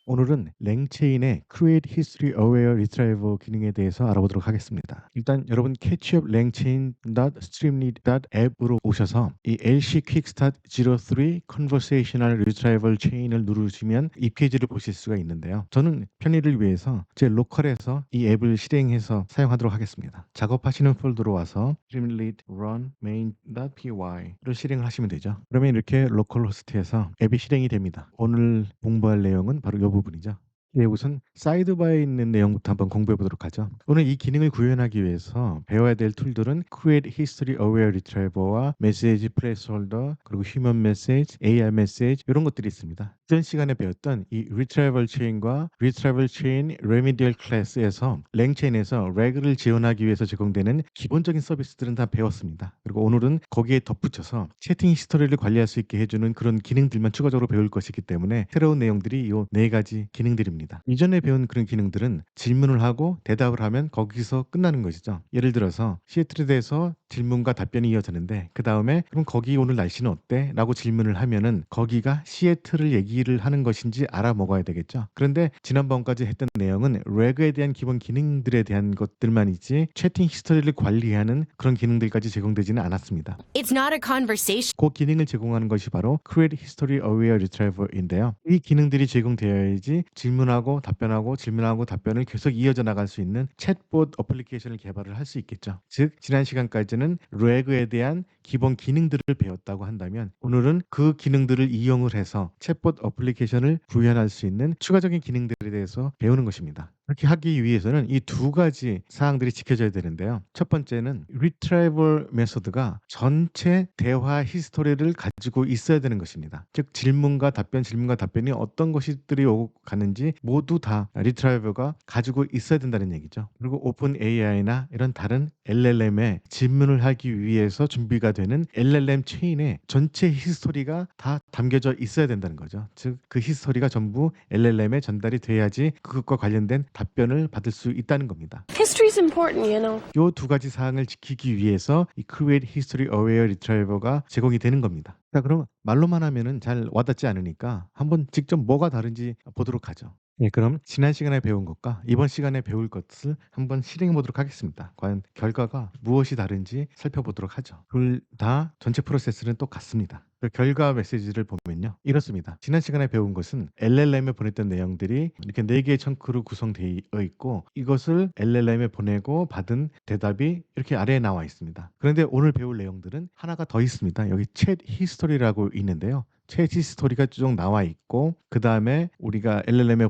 오늘은 랭체인의 Create History Aware Retrieval 기능에 대해서 알아보도록 하겠습니다. 일단 여러분 catchup langchain.streamlit.app으로 오셔서 이 LC Quickstart 03 Conversational Retrieval Chain을 누르시면 이 페이지를 보실 수가 있는데요. 저는 편의를 위해서 제 로컬에서 이 앱을 실행해서 사용하도록 하겠습니다. 작업하시는 폴더로 와서 streamlit run main.py를 실행을 하시면 되죠. 그러면 이렇게 로컬 호스트에서 앱이 실행이 됩니다. 오늘 공부할 내용은 바로 이 부분이죠. 예, 우선 사이드바에 있는 내용부터 한번 공부해 보도록 하죠. 오늘 이 기능을 구현하기 위해서 배워야 될 툴들은 Create History Aware Retriever와 Message Placeholder, 그리고 Human Message, AR Message 이런 것들이 있습니다. 이전 시간에 배웠던 이 Retrieval Chain과 Retrieval Chain Remedial Class에서 랭체인에서 렉을 지원하기 위해서 제공되는 기본적인 서비스들은 다 배웠습니다. 그리고 오늘은 거기에 덧붙여서 채팅 히스토리를 관리할 수 있게 해주는 그런 기능들만 추가적으로 배울 것이기 때문에 새로운 내용들이 이 네 가지 기능들입니다. 이전에 배운 그런 기능들은 질문을 하고 대답을 하면 거기서 끝나는 것이죠. 예를 들어서 시애틀에 대해서 질문과 답변이 이어지는데 그 다음에 그럼 거기 오늘 날씨는 어때? 라고 질문을 하면은 거기가 시애틀을 얘기를 하는 것인지 알아먹어야 되겠죠. 그런데 지난번까지 했던 내용은 레그에 대한 기본 기능들에 대한 것들만이지 채팅 히스토리를 관리하는 그런 기능들까지 제공되지는 않았습니다. It's not a conversation. 그 기능을 제공하는 것이 바로 Create History Aware Retriever인데요. 이 기능들이 제공되어야지 질문하고 답변하고 질문하고 답변을 계속 이어져 나갈 수 있는 챗봇 어플리케이션을 개발을 할 수 있겠죠. 즉 지난 시간까지는 레그에 대한 기본 기능들을 배웠다고 한다면 오늘은 그 기능들을 이용을 해서 챗봇 어플리케이션을 구현할 수 있는 추가적인 기능들에 대해서 배우는 것입니다. 그렇게 하기 위해서는 이 두 가지 사항들이 지켜져야 되는데요. 첫 번째는 retrieval 메소드가 전체 대화 히스토리를 가지고 있어야 되는 것입니다. 즉 질문과 답변이 어떤 것들이 오고 가는지 모두 다 retrieval가 가지고 있어야 된다는 얘기죠. 그리고 오픈 AI나 이런 다른 LLM에 질문을 하기 위해서 준비가 되는 LLM 체인에 전체 히스토리가 다 담겨져 있어야 된다는 거죠. 즉 그 히스토리가 전부 LLM에 전달이 돼야지 그것과 관련된 답변을 받을 수 있다는 겁니다. History's important, you know. 이 두 가지 사항을 지키기 위해서 이 Create History Aware Retriever가 제공이 되는 겁니다. 자, 그럼 말로만 하면은 잘 와닿지 않으니까 한번 직접 뭐가 다른지 보도록 하죠. 예, 그럼 지난 시간에 배운 것과 이번 시간에 배울 것을 한번 실행해 보도록 하겠습니다. 과연 결과가 무엇이 다른지 살펴보도록 하죠. 둘 다 전체 프로세스는 똑같습니다. 그 결과 메시지를 보면요. 이렇습니다. 지난 시간에 배운 것은 LLM에 보냈던 내용들이 이렇게 4개의 청크로 구성되어 있고 이것을 LLM에 보내고 받은 대답이 이렇게 아래에 나와 있습니다. 그런데 오늘 배울 내용들은 하나가 더 있습니다. 여기 챗 히스토리라고 있는데요. 챗 히스토리가 쭉 나와 있고 그 다음에 우리가 LLM에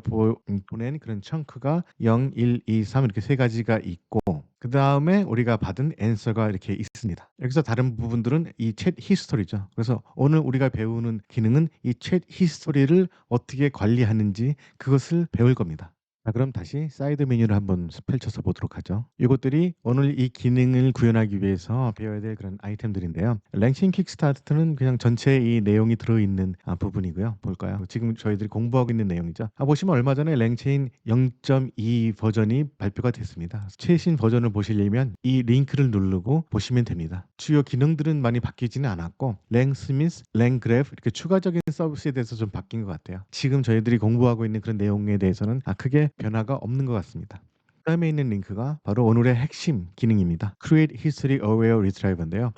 보낸 그런 청크가 0, 1, 2, 3 이렇게 세 가지가 있고 그 다음에 우리가 받은 앤서가 이렇게 있습니다. 여기서 다른 부분들은 이 챗 히스토리죠. 그래서 오늘 우리가 배우는 기능은 이 챗 히스토리를 어떻게 관리하는지 그것을 배울 겁니다. 자, 그럼 다시 사이드 메뉴를 한번 펼쳐서 보도록 하죠. 이것들이 오늘 이 기능을 구현하기 위해서 배워야 될 그런 아이템들인데요. 랭칭 킥스타트는 그냥 전체 이 내용이 들어있는 부분이고요. 볼까요? 지금 저희들이 공부하고 있는 내용이죠. 보시면 얼마 전에 랭체인 0.2 버전이 발표가 됐습니다. 최신 버전을 보시려면 이 링크를 누르고 보시면 됩니다. 주요 기능들은 많이 바뀌지는 않았고 랭스미스, 랭그래프 이렇게 추가적인 서비스에 대해서 좀 바뀐 것 같아요. 지금 저희들이 공부하고 있는 그런 내용에 대해서는 크게 변화가 없는 것 같습니다. 그다음에 있는 링크가 바로 오늘의 핵심 기능입니다. Create History Aware Retriever인데요.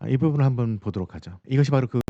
이 부분을 한번 보도록 하죠. 이것이 바로 그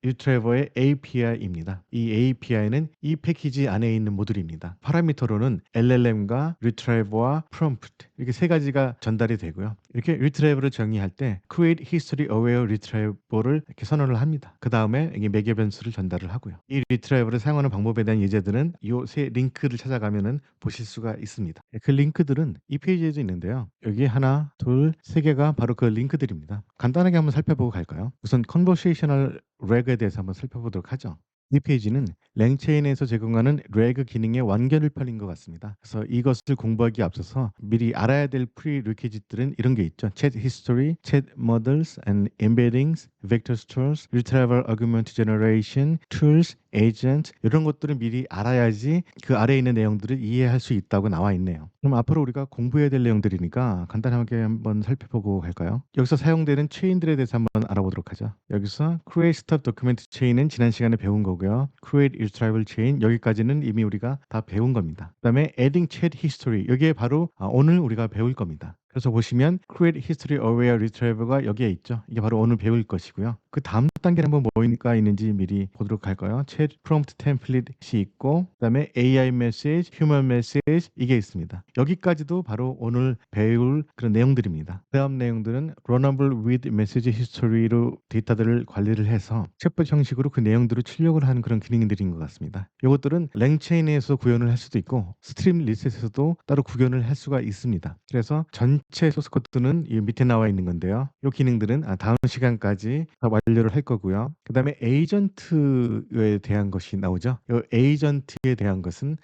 유트레버의 API입니다. 이 API는 이 패키지 안에 있는 모듈입니다. 파라미터로는 LLM과 Retriever와 Prompt 이렇게 세 가지가 전달이 되고요. 이렇게 Retriever를 정의할 때 Create History Aware Retriever를 이렇게 선언을 합니다. 그 다음에 이게 매개 변수를 전달을 하고요. 이 Retriever를 사용하는 방법에 대한 예제들은 이 세 링크를 찾아가면은 보실 수가 있습니다. 그 링크들은 이 페이지에도 있는데요. 여기 하나, 둘, 세 개가 바로 그 링크들입니다. 간단하게 한번 살펴보고 갈까요? 우선 Conversational Reg에 대해서 한번 살펴보도록 하죠. 이 페이지는 랭체인에서 제공하는 레그 기능의 완결을 펴린 것 같습니다. 그래서 이것을 공부하기 앞서서 미리 알아야 될 프리리퀴짓들은 이런 게 있죠. Chat History, Chat Models and Embeddings, Vector Stores, Retrieval Augment Generation, Tools, Agent 이런 것들을 미리 알아야지 그 아래에 있는 내용들을 이해할 수 있다고 나와 있네요. 그럼 앞으로 우리가 공부해야 될 내용들이니까 간단하게 한번 살펴보고 갈까요? 여기서 사용되는 체인들에 대해서 한번 알아보도록 하죠. 여기서 Create Stop Document Chain은 지난 시간에 배운 거고요. Create retrieval chain 여기까지는 이미 우리가 다 배운 겁니다. 그다음에 adding chat history 여기에 바로 오늘 우리가 배울 겁니다. 그래서 보시면 create history aware retriever가 여기에 있죠. 이게 바로 오늘 배울 것이고요. 그 다음 단계는 한번 뭐가 있는지 미리 보도록 할까요? chat prompt template이 있고 그다음에 AI message, human message 이게 있습니다. 여기까지도 바로 오늘 배울 그런 내용들입니다. 다음 내용들은 runnable with message history로 데이터들을 관리를 해서 챗봇 형식으로 그 내용들을 출력을 하는 그런 기능들인 것 같습니다. 이것들은 랭체인에서 구현을 할 수도 있고 스트림 리셋에서도 따로 구현을 할 수가 있습니다. 그래서 전체 소스 코드는 이 밑에 나와 있는 건데요. 이 기능들은 다음 시간까지 다 완료를 할 거고요. 그 다음에 에이전트에 대한 것이 나오죠. 이 에이전트에 대한 것은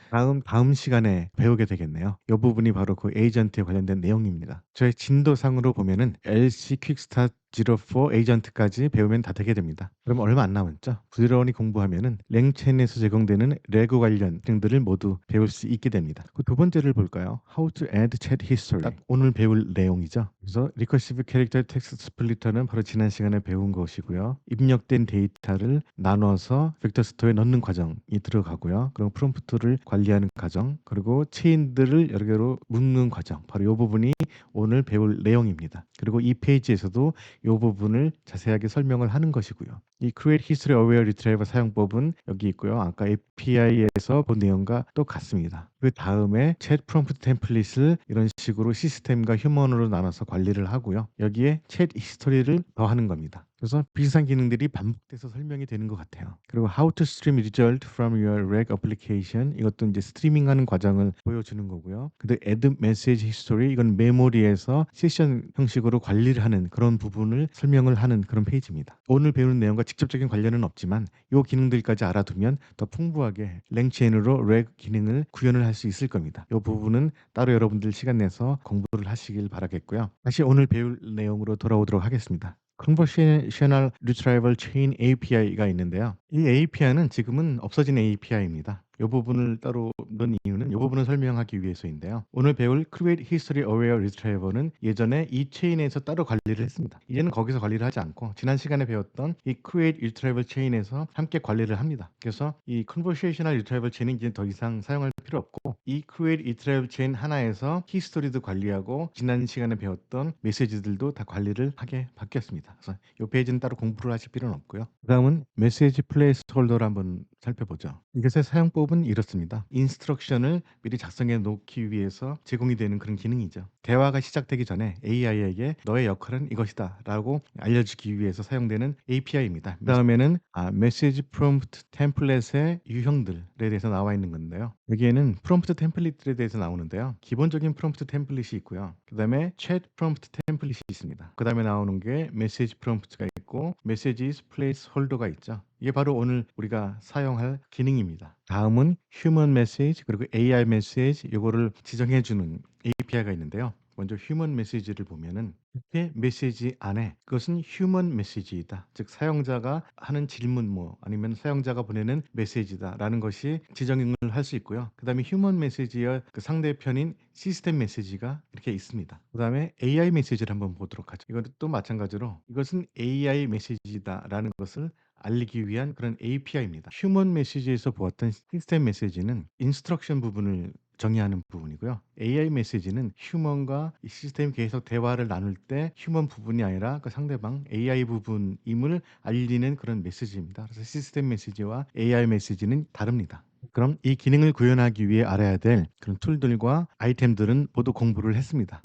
다음 시간에 배우게 되겠네요. 이 부분이 바로 그 에이전트에 관련된 내용입니다. 저의 진도상으로 보면은 LC 퀵스타트 04 에이전트까지 배우면 다 되게 됩니다. 그럼 얼마 안 남았죠? 부지런히 공부하면은 랭체인에서 제공되는 레그 관련 기능들을 모두 배울 수 있게 됩니다. 그 두 번째를 볼까요? How to add chat history. 딱 오늘 배울 내용이죠. 그래서 recursive character text splitter는 바로 지난 시간에 배운 것이고요. 입력된 데이터를 나눠서 벡터 스토어에 넣는 과정이 들어가고요. 그리고 프롬프트를 관리하는 과정, 그리고 체인들을 여러 개로 묶는 과정. 바로 이 부분이 오늘 배울 내용입니다. 그리고 이 페이지에서도 이 부분을 자세하게 설명을 하는 것이고요. 이 Create History Aware Retriever 사용법은 여기 있고요. 아까 API에서 본 내용과 똑같습니다. 그 다음에 챗 프롬프트 템플릿을 이런 식으로 시스템과 휴먼으로 나눠서 관리를 하고요. 여기에 챗 히스토리를 더하는 겁니다. 그래서 비슷한 기능들이 반복돼서 설명이 되는 것 같아요. 그리고 How to stream result from your reg application 이것도 이제 스트리밍하는 과정을 보여주는 거고요. 근데 Add message history 이건 메모리에서 세션 형식으로 관리를 하는 그런 부분을 설명을 하는 그런 페이지입니다. 오늘 배우는 내용과 직접적인 관련은 없지만 이 기능들까지 알아두면 더 풍부하게 랭체인으로 reg 기능을 구현을 할 수 있을 겁니다. 이 부분은 따로 여러분들 시간 내서 공부를 하시길 바라겠고요. 다시 오늘 배울 내용으로 돌아오도록 하겠습니다. Conversational Retrieval Chain API가 있는데요. 이 API는 지금은 없어진 API입니다. 이 부분을 따로 넣은 이유는 이 부분을 설명하기 위해서인데요. 오늘 배울 Create History Aware Retriever는 예전에 이 체인에서 따로 관리를 했습니다. 이제는 거기서 관리를 하지 않고 지난 시간에 배웠던 이 Create Retrieval Chain에서 함께 관리를 합니다. 그래서 이 Conversational Retrieval Chain은 이제 더 이상 사용할 필요 없고 이 Create Retrieval Chain 하나에서 히스토리도 관리하고 지난 시간에 배웠던 메시지들도 다 관리를 하게 바뀌었습니다. 그래서 이 페이지는 따로 공부를 하실 필요는 없고요. 그다음은 메시지 플레이스홀더를 한번 살펴보죠. 이것의 사용법은 이렇습니다. 인스트럭션을 미리 작성해 놓기 위해서 제공이 되는 그런 기능이죠. 대화가 시작되기 전에 AI에게 너의 역할은 이것이다 라고 알려주기 위해서 사용되는 API입니다. 그 다음에는 메시지 프롬프트 템플릿의 유형들에 대해서 나와 있는 건데요. 여기에는 프롬프트 템플릿들에 대해서 나오는데요. 기본적인 프롬프트 템플릿이 있고요. 그 다음에 챗 프롬프트 템플릿이 있습니다. 그 다음에 나오는 게 메시지 프롬프트가 있고 메시지 플레이스 홀더가 있죠. 이게 바로 오늘 우리가 사용할 기능입니다. 다음은 휴먼 메시지 그리고 AI 메시지 이거를 지정해 주는 API가 있는데요. 먼저 휴먼 메시지를 보면은 이렇게 메시지 안에 그것은 휴먼 메시지이다. 즉 사용자가 하는 질문 아니면 사용자가 보내는 메시지다라는 것이 지정을 할 수 있고요. 그다음에 휴먼 메시지와 그 상대편인 시스템 메시지가 이렇게 있습니다. 그다음에 AI 메시지를 한번 보도록 하죠. 이것도 마찬가지로 이것은 AI 메시지다라는 것을 알리기 위한 그런 API입니다. 휴먼 메시지에서 보았던 시스템 메시지는 인스트럭션 부분을 정의하는 부분이고요. AI 메시지는 휴먼과 이 시스템이 계속 대화를 나눌 때 휴먼 부분이 아니라 그 상대방 AI 부분임을 알리는 그런 메시지입니다. 그래서 시스템 메시지와 AI 메시지는 다릅니다. 그럼 이 기능을 구현하기 위해 알아야 될 그런 툴들과 아이템들은 모두 공부를 했습니다.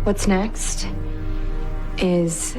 What's next is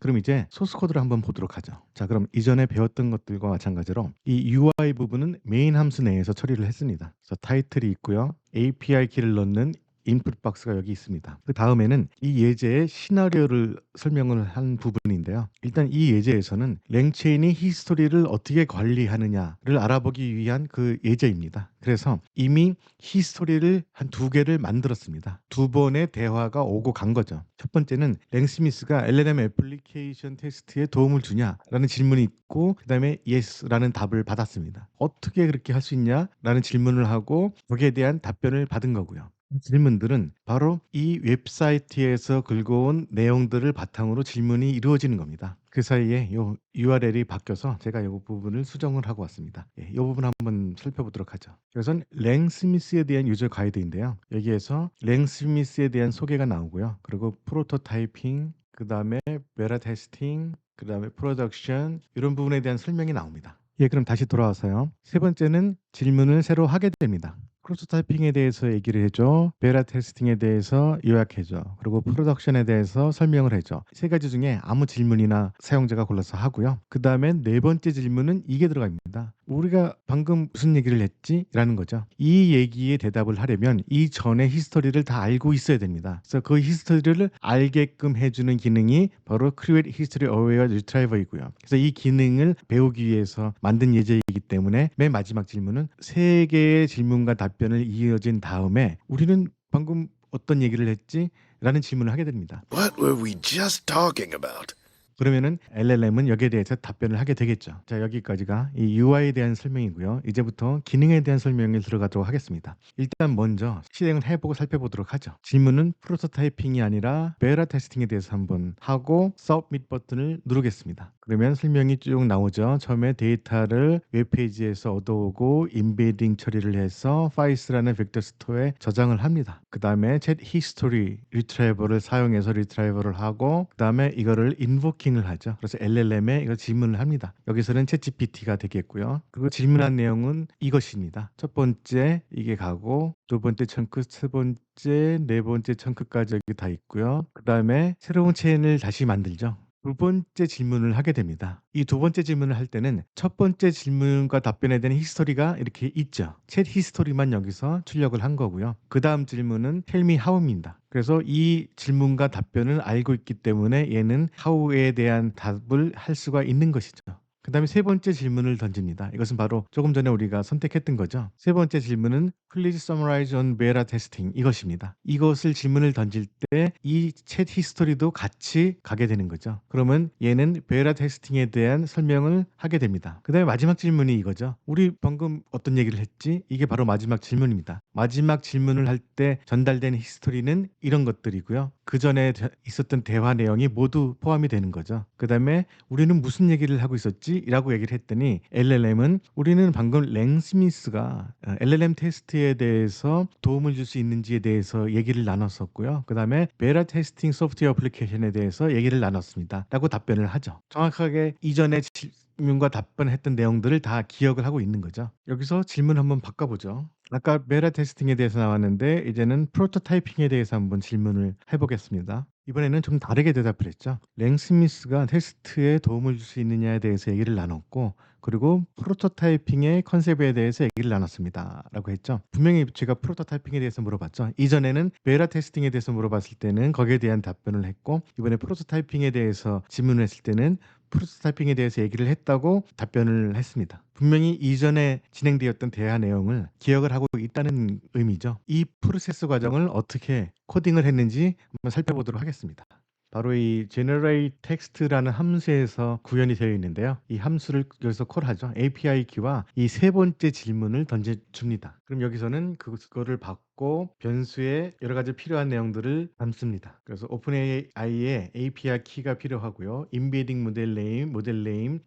그럼 이제 소스 코드를 한번 보도록 하죠. 자, 그럼 이전에 배웠던 것들과 마찬가지로 이 UI 부분은 메인 함수 내에서 처리를 했습니다. 그래서 타이틀이 있고요. API 키를 넣는 인풋 박스가 여기 있습니다. 그 다음에는 이 예제의 시나리오를 설명을 한 부분인데요. 일단 이 예제에서는 랭체인이 히스토리를 어떻게 관리하느냐를 알아보기 위한 그 예제입니다. 그래서 이미 히스토리를 한 두 개를 만들었습니다. 두 번의 대화가 오고 간 거죠. 첫 번째는 랭스미스가 LLM 애플리케이션 테스트에 도움을 주냐라는 질문이 있고 그다음에 yes라는 답을 받았습니다. 어떻게 그렇게 할 수 있냐라는 질문을 하고 거기에 대한 답변을 받은 거고요. 질문들은 바로 이 웹사이트에서 긁어온 내용들을 바탕으로 질문이 이루어지는 겁니다. 그 사이에 요 URL이 바뀌어서 제가 요 부분을 수정을 하고 왔습니다. 이 부분 한번 살펴보도록 하죠. 이것은 랭 스미스에 대한 유저 가이드인데요. 여기에서 랭 스미스에 대한 소개가 나오고요. 그리고 프로토타이핑, 그다음에 베타 테스팅, 그다음에 프로덕션 이런 부분에 대한 설명이 나옵니다. 그럼 다시 돌아와서요. 세 번째는 질문을 새로 하게 됩니다. 프로토타이핑에 대해서 얘기를 해줘. 베타 테스팅에 대해서 요약해줘. 그리고 프로덕션에 대해서 설명을 해줘. 세 가지 중에 아무 질문이나 사용자가 골라서 하고요. 그 다음에 네 번째 질문은 이게 들어갑니다. 우리가 방금 무슨 얘기를 했지? 라는 거죠. 이 얘기에 대답을 하려면 이 전의 히스토리를 다 알고 있어야 됩니다. 그래서 그 히스토리를 알게끔 해주는 기능이 바로 Create History Aware Retriever이고요. 그래서 이 기능을 배우기 위해서 만든 예제이기 때문에 맨 마지막 질문은 세 개의 질문과 답변을 이어진 다음에 우리는 방금 어떤 얘기를 했지? 라는 질문을 하게 됩니다. What were we just talking about? 그러면은 LLM은 여기에 대해서 답변을 하게 되겠죠. 자, 여기까지가 이 UI에 대한 설명이고요. 이제부터 기능에 대한 설명이 들어가도록 하겠습니다. 일단 먼저 실행을 해보고 살펴보도록 하죠. 질문은 프로토타이핑이 아니라 베타 테스팅에 대해서 한번 하고 서브밋 버튼을 누르겠습니다. 그러면 설명이 쭉 나오죠. 처음에 데이터를 웹페이지에서 얻어오고 임베딩 처리를 해서 파이스라는 벡터 스토어에 저장을 합니다. 그 다음에 챗 히스토리 리트라이버를 사용해서 리트라이버를 하고 그 다음에 이거를 인보킹을 하죠. 그래서 LLM에 이거 질문을 합니다. 여기서는 챗 GPT가 되겠고요. 그리고 질문한 내용은 이것입니다. 첫 번째 이게 가고 두 번째 청크, 세 번째, 네 번째 청크까지 여기 다 있고요. 그 다음에 새로운 체인을 다시 만들죠. 두 번째 질문을 하게 됩니다. 이 두 번째 질문을 할 때는 첫 번째 질문과 답변에 대한 히스토리가 이렇게 있죠. 챗 히스토리만 여기서 출력을 한 거고요. 그 다음 질문은 Tell me how입니다. 그래서 이 질문과 답변을 알고 있기 때문에 얘는 how에 대한 답을 할 수가 있는 것이죠. 그 다음에 세 번째 질문을 던집니다. 이것은 바로 조금 전에 우리가 선택했던 거죠. 세 번째 질문은 Please summarize on beta testing 이것입니다. 이것을 질문을 던질 때 이 챗 히스토리도 같이 가게 되는 거죠. 그러면 얘는 베타 테스팅에 대한 설명을 하게 됩니다. 그 다음에 마지막 질문이 이거죠. 우리 방금 어떤 얘기를 했지? 이게 바로 마지막 질문입니다. 마지막 질문을 할 때 전달되는 히스토리는 이런 것들이고요. 그 전에 있었던 대화 내용이 모두 포함이 되는 거죠. 그 다음에 우리는 무슨 얘기를 하고 있었지? 라고 얘기를 했더니 LLM은 우리는 방금 랭 스미스가 LLM 테스트에 대해서 도움을 줄 수 있는지에 대해서 얘기를 나눴었고요. 그 다음에 베타 테스팅 소프트웨어 애플리케이션에 대해서 얘기를 나눴습니다. 라고 답변을 하죠. 정확하게 이전에 질문과 답변했던 내용들을 다 기억을 하고 있는 거죠. 여기서 질문 한번 바꿔보죠. 아까 베타 테스팅에 대해서 나왔는데 이제는 프로토타이핑에 대해서 한번 질문을 해보겠습니다. 이번에는 좀 다르게 대답을 했죠. 랭 스미스가 테스트에 도움을 줄 수 있느냐에 대해서 얘기를 나눴고 그리고 프로토타이핑의 컨셉에 대해서 얘기를 나눴습니다. 라고 했죠. 분명히 제가 프로토타이핑에 대해서 물어봤죠. 이전에는 베타 테스팅에 대해서 물어봤을 때는 거기에 대한 답변을 했고 이번에 프로토타이핑에 대해서 질문을 했을 때는 프로토타이핑에 대해서 얘기를 했다고 답변을 했습니다. 분명히 이전에 진행되었던 대화 내용을 기억을 하고 있다는 의미죠. 이 프로세스 과정을 어떻게 코딩을 했는지 한번 살펴보도록 하겠습니다. 바로 이 generate text라는 함수에서 구현이 되어 있는데요. 이 함수를 여기서 콜하죠. API 키와 이 세 번째 질문을 던져줍니다. 그럼 여기서는 그거를 받고 변수에 여러 가지 필요한 내용들을 담습니다. 그래서 OpenAI의 API 키가 필요하고요. Embedding 모델 네임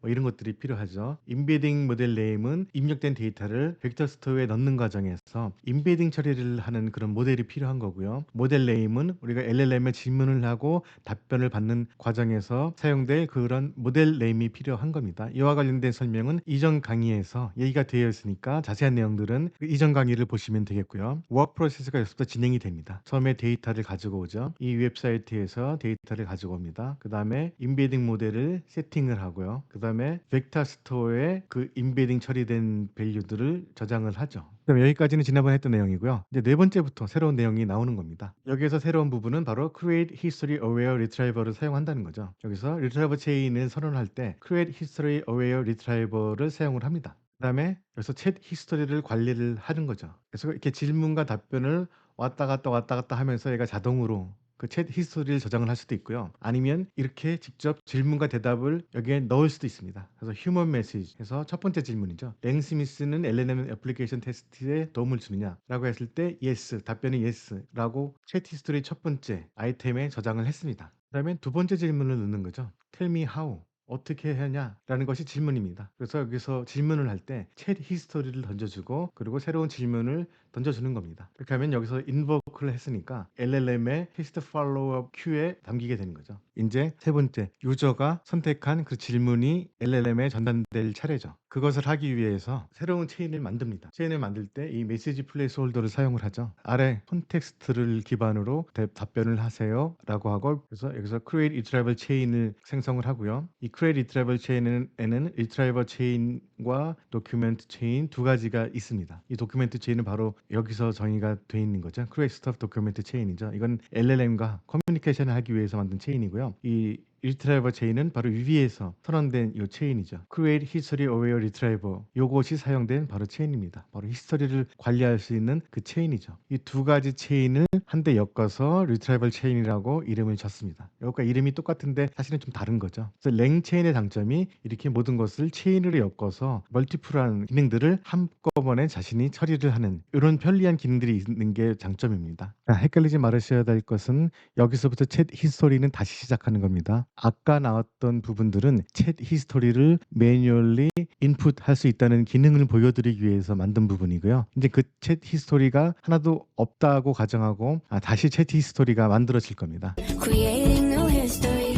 뭐 이런 것들이 필요하죠. Embedding 모델 네임은 입력된 데이터를 벡터 스토어에 넣는 과정에서 임베딩 처리를 하는 그런 모델이 필요한 거고요. 모델 네임은 우리가 LLM에 질문을 하고 답변을 받는 과정에서 사용될 그런 모델 네임이 필요한 겁니다. 이와 관련된 설명은 이전 강의에서 얘기가 되어 있으니까 자세한 내용들은 그 이전 강의를 보시면 되겠고요. 워크 프로세스가 여기서부터 진행이 됩니다. 처음에 데이터를 가지고 오죠. 이 웹사이트에서 데이터를 가지고 옵니다. 그 다음에 임베딩 모델을 세팅을 하고요. 그 다음에 벡터 스토어에 그 임베딩 처리된 밸류들을 저장을 하죠. 그럼 여기까지는 지난번에 했던 내용이고요. 이제 네 번째부터 새로운 내용이 나오는 겁니다. 여기에서 새로운 부분은 바로 Create History Aware Retriever를 사용한다는 거죠. 여기서 Retriever 체인을 선언할 때 Create History Aware Retriever를 사용을 합니다. 그 다음에 여기서 챗 히스토리를 관리를 하는 거죠. 그래서 이렇게 질문과 답변을 왔다 갔다 하면서 얘가 자동으로 그 챗 히스토리를 저장을 할 수도 있고요. 아니면 이렇게 직접 질문과 대답을 여기에 넣을 수도 있습니다. 그래서 휴먼 메시지 해서 첫 번째 질문이죠. 랭 스미스는 LLM 애플리케이션 테스트에 도움을 주느냐라고 했을 때 yes, 답변이 yes라고 챗 히스토리 첫 번째 아이템에 저장을 했습니다. 그다음에 두 번째 질문을 넣는 거죠. Tell me how. 어떻게 하냐라는 것이 질문입니다. 그래서 여기서 질문을 할 때 챗 히스토리를 던져주고 그리고 새로운 질문을 던져주는 겁니다. 그렇게 하면 여기서 인버크를 했으니까 LLM의 테스트 팔로우업 큐에 담기게 되는 거죠. 이제 세 번째, 유저가 선택한 그 질문이 LLM에 전달될 차례죠. 그것을 하기 위해서 새로운 체인을 만듭니다. 체인을 만들 때 이 메시지 플레이스홀더를 사용을 하죠. 아래 콘텍스트를 기반으로 답변을 하세요 라고 하고, 그래서 여기서 create iterable chain을 생성을 하고요. 이 create iterable chain에는 retrieval chain과 document chain 두 가지가 있습니다. 이 document chain은 바로 여기서 정의가 돼 있는 거죠. create stuff document chain이죠. 이건 LLM과 커뮤니케이션을 하기 위해서 만든 체인이고요. 이 retrieval chain은 바로 위에서 선언된 이 체인이죠. create history aware retriever, 요것이 사용된 바로 체인입니다. 바로 히스토리를 관리할 수 있는 그 체인이죠. 이 두 가지 체인을 한데 엮어서 retrieval chain이라고 이름을 줬습니다. 여기가 이름이 똑같은데 사실은 좀 다른 거죠. 그래서 랭 체인의 장점이 이렇게 모든 것을 체인으로 엮어서 멀티플한 기능들을 한꺼번에 자신이 처리를 하는 이런 편리한 기능들이 있는 게 장점입니다. 헷갈리지 말으셔야 될 것은 여기서부터 챗 히스토리는 다시 시작하는 겁니다. 아까 나왔던 부분들은 챗 히스토리를 매뉴얼리 인풋할 수 있다는 기능을 보여드리기 위해서 만든 부분이고요. 이제 그 챗 히스토리가 하나도 없다고 가정하고 다시 챗 히스토리가 만들어질 겁니다. Creating new history.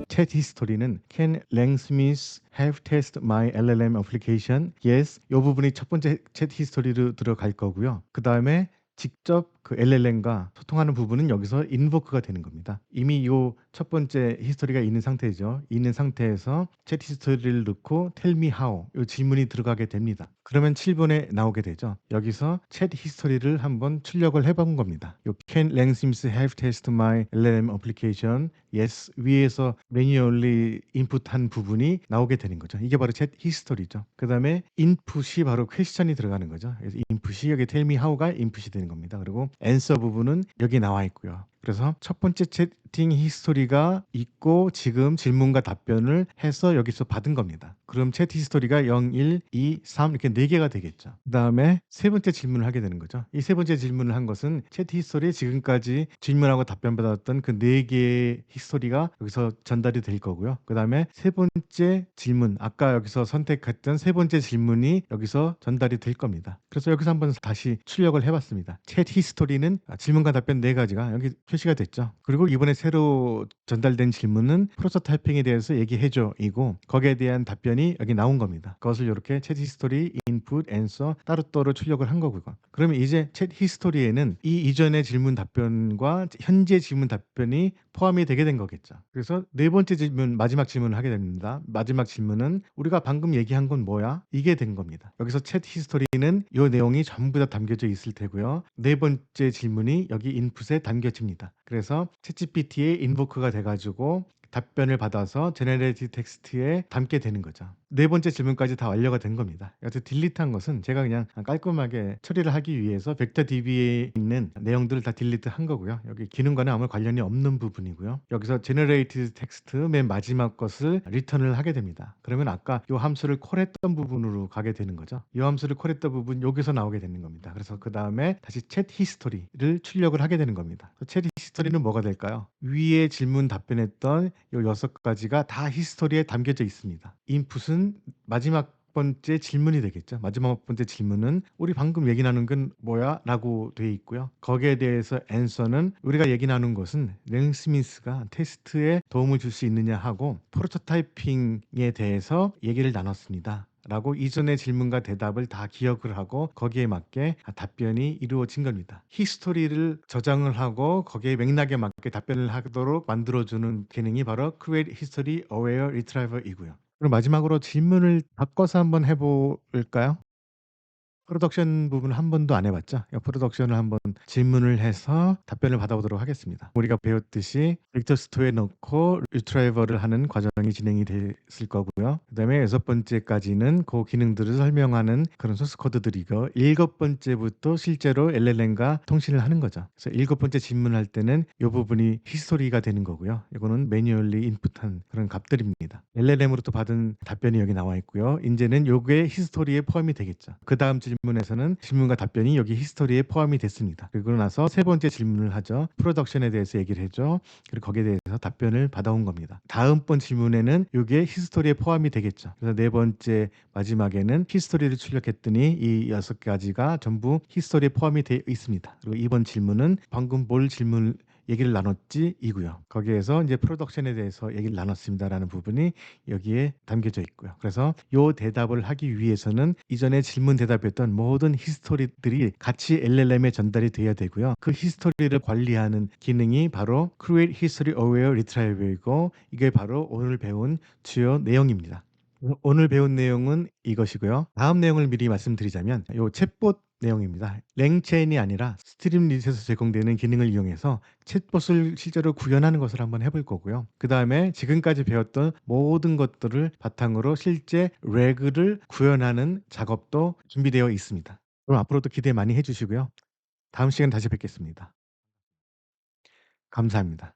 챗 히스토리는 Can Lang Smith have tested my LLM application? Yes. 이 부분이 첫 번째 챗 히스토리로 들어갈 거고요. 그 다음에 직접 그 LLM과 소통하는 부분은 여기서 인보크가 되는 겁니다. 이미 요 첫 번째 히스토리가 있는 상태죠. 있는 상태에서 챗 히스토리를 넣고 tell me how 요 질문이 들어가게 됩니다. 그러면 7번에 나오게 되죠. 여기서 챗 히스토리를 한번 출력을 해본 겁니다. 요 Can Lang Smith have tested my LLM application? Yes. 위에서 매뉴얼리 인풋한 부분이 나오게 되는 거죠. 이게 바로 챗 히스토리죠. 그 다음에 인풋이 바로 퀘스천이 들어가는 거죠. 그래서 인풋이 여기 tell me how가 인풋이 되는 겁니다. 그리고 answer 부분은 여기 나와 있고요. 그래서 첫 번째 채팅 히스토리가 있고 지금 질문과 답변을 해서 여기서 받은 겁니다. 그럼 채팅 히스토리가 0, 1, 2, 3 이렇게 4개가 되겠죠. 그 다음에 세 번째 질문을 하게 되는 거죠. 이 세 번째 질문을 한 것은 채팅 히스토리에 지금까지 질문하고 답변받았던 그 4개의 히스토리가 여기서 전달이 될 거고요. 그 다음에 세 번째 질문, 아까 여기서 선택했던 세 번째 질문이 여기서 전달이 될 겁니다. 그래서 여기서 한번 다시 출력을 해봤습니다. 챗 히스토리는 질문과 답변 4가지가 여기 표시가 됐죠. 그리고 이번에 새로 전달된 질문은 프로토타이핑에 대해서 얘기해줘 이고 거기에 대한 답변이 여기 나온 겁니다. 그것을 이렇게 챗 히스토리, 인풋, 앤서 따로따로 출력을 한 거고요. 그러면 이제 챗 히스토리에는 이 이전의 질문 답변과 현재 질문 답변이 포함이 되게 된 거겠죠. 그래서 네 번째 질문, 마지막 질문을 하게 됩니다. 마지막 질문은 우리가 방금 얘기한 건 뭐야? 이게 된 겁니다. 여기서 챗 히스토리는 이 내용이 전부 다 담겨져 있을 테고요. 네 번째 질문이 여기 인풋에 담겨집니다. 그래서 챗GPT의 인보크가 돼가지고 답변을 받아서 제네레이티브 텍스트에 담게 되는 거죠. 네 번째 질문까지 다 완료가 된 겁니다. 여튼 딜리트한 것은 제가 그냥 깔끔하게 처리를 하기 위해서 벡터 DB에 있는 내용들을 다 딜리트한 거고요. 여기 기능과는 아무 관련이 없는 부분이고요. 여기서 제네레이티브 텍스트 맨 마지막 것을 리턴을 하게 됩니다. 그러면 아까 이 함수를 콜했던 부분으로 가게 되는 거죠. 이 함수를 콜했던 부분 여기서 나오게 되는 겁니다. 그래서 그 다음에 다시 챗 히스토리를 출력을 하게 되는 겁니다. 챗 히스토리는 뭐가 될까요? 위에 질문 답변했던 이 6가지가 다 히스토리에 담겨져 있습니다. 인풋은 마지막 번째 질문이 되겠죠. 마지막 번째 질문은 우리 방금 얘기 나눈 건 뭐야? 라고 돼 있고요. 거기에 대해서 앤서는 우리가 얘기 나눈 것은 랭 스미스가 테스트에 도움을 줄 수 있느냐 하고 프로토타이핑에 대해서 얘기를 나눴습니다. 라고 이전의 질문과 대답을 다 기억을 하고 거기에 맞게 답변이 이루어진 겁니다. 히스토리를 저장을 하고 거기에 맥락에 맞게 답변을 하도록 만들어주는 기능이 바로 Create History Aware Retriever이고요. 그럼 마지막으로 질문을 바꿔서 한번 해볼까요? 프로덕션 부분을 한 번도 안 해봤죠? 프로덕션을 한번 질문을 해서 답변을 받아보도록 하겠습니다. 우리가 배웠듯이 벡터 스토어에 넣고 리트라이버를 하는 과정이 진행이 됐을 거고요. 그다음에 6번째까지는 그 기능들을 설명하는 그런 소스 코드들이고 7번째부터 실제로 LLM과 통신을 하는 거죠. 그래서 7번째 질문할 때는 이 부분이 히스토리가 되는 거고요. 이거는 매뉴얼리 인풋한 그런 값들입니다. LLM으로부터 받은 답변이 여기 나와 있고요. 이제는 요게 히스토리에 포함이 되겠죠. 그 다음 질문에서는 질문과 답변이 여기 히스토리에 포함이 됐습니다. 그리고 나서 세 번째 질문을 하죠. 프로덕션에 대해서 얘기를 해줘. 그리고 거기에 대해서 답변을 받아온 겁니다. 다음번 질문에는 요게 히스토리에 포함이 되겠죠. 그래서 네 번째 마지막에는 히스토리를 출력했더니 이 6가지가 전부 히스토리에 포함이 되어 있습니다. 그리고 이번 질문은 방금 뭘 질문 얘기를 나눴지 이고요. 거기에서 이제 프로덕션에 대해서 얘기를 나눴습니다라는 부분이 여기에 담겨져 있고요. 그래서 요 대답을 하기 위해서는 이전에 질문 대답했던 모든 히스토리들이 같이 LLM에 전달이 돼야 되고요. 그 히스토리를 관리하는 기능이 바로 Create History Aware Retrieval이고 이게 바로 오늘 배운 주요 내용입니다. 오늘 배운 내용은 이것이고요. 다음 내용을 미리 말씀드리자면 요 챗봇 내용입니다. 랭체인이 아니라 스트림릿에서 제공되는 기능을 이용해서 챗봇을 실제로 구현하는 것을 한번 해볼 거고요. 그 다음에 지금까지 배웠던 모든 것들을 바탕으로 실제 래그를 구현하는 작업도 준비되어 있습니다. 그럼 앞으로도 기대 많이 해주시고요. 다음 시간 다시 뵙겠습니다. 감사합니다.